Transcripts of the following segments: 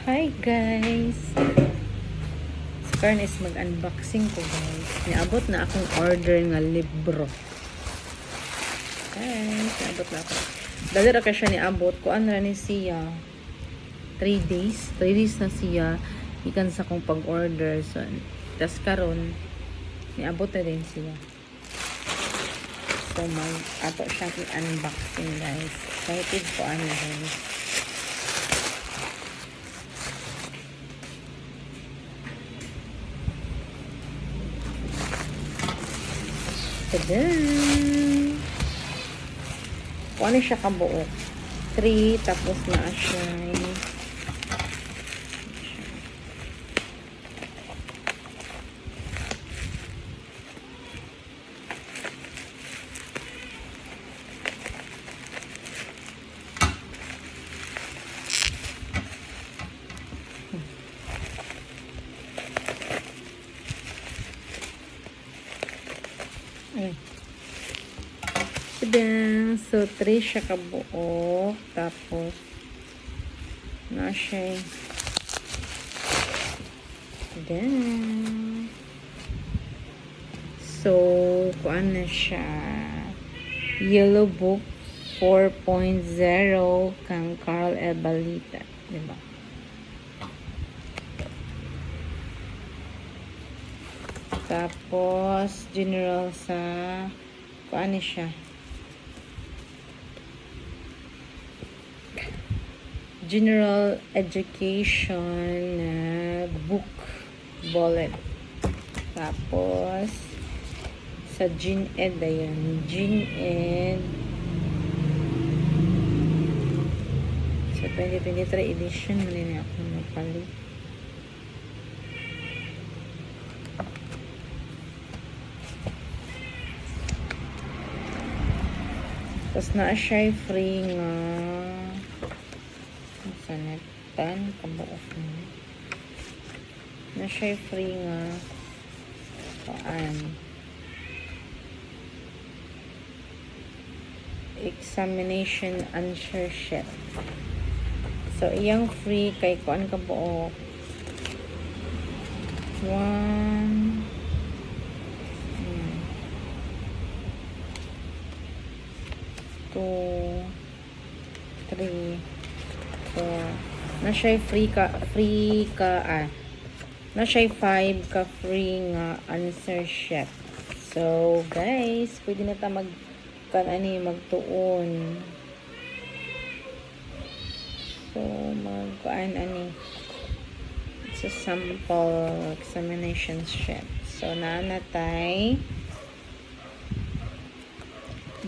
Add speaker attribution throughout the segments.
Speaker 1: Hi guys! Sa karon is mag-unboxing ko guys. Niabot na akong order nga libro. Guys, niabot na ako. Dali ra ka siya niabot. Kuan ra ni siya. 3 days. 3 days na siya. Ikan sa kong pag-order. So, tas karon niabot na din siya. So, ato siyang i-unboxing guys. Excited po ano guys. Tada! Kung ano siya kabuo? 3, tapos na siya. So, 3 siya kabuo. Tapos, na siya. Then, so, kuan na siya. Yellow Book 4.0 kang Carl Ebalita. Diba? Tapos, general sa kuan na siya. General Education book bullet. Tapos sa Gen Ed ayan. Gen Ed sa 2023 edition mali na ako napalit. Tapos na siya free nga sanatan kabuok na siya free nga examination answer sheet. So iyang free kay kuan kabuok 1 2 3 so, na siya na siya 5 ka free nga answer sheet. So, guys, pwede na ta magtuon. So, it's a sample examination sheet. So, naanatay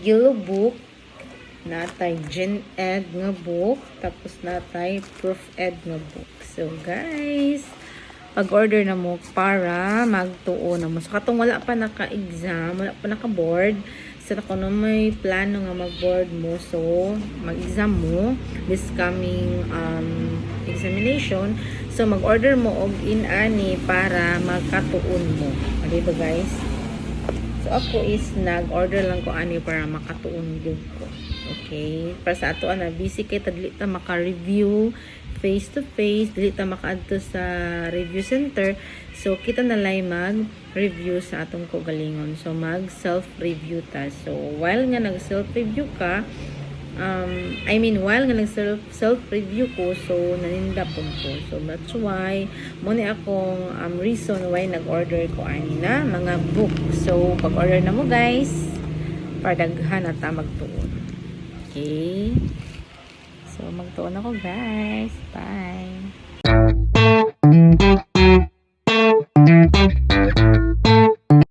Speaker 1: Yellow Book, natay Gen Ed nga book, tapos natay Prof Ed nga book. So guys, pag-order na mo para magtuo na mo. So katong wala pa naka-exam, wala pa naka-board, so kung may plano nga mag-board mo, so mag-exam mo this coming examination, so mag-order mo og in-ani para magkatuon mo. Diba guys? So ako is nag-order lang ko ani para makatuon gyud ko. Okay, para sa ato na busy kay dili ta maka-review face to face, dili ta makaadto sa review center. So kita na lay mag-review sa atong kaugalingon. So mag self-review ta. So while nga nag self-review ka, while nga nag self-review ko, so naninda po ko. So that's why mo ni akong reason why nag-order ko ani na mga book. So pag-order na mo guys, para daghan at magtuon. Okay. So, magtuon ako guys. Bye.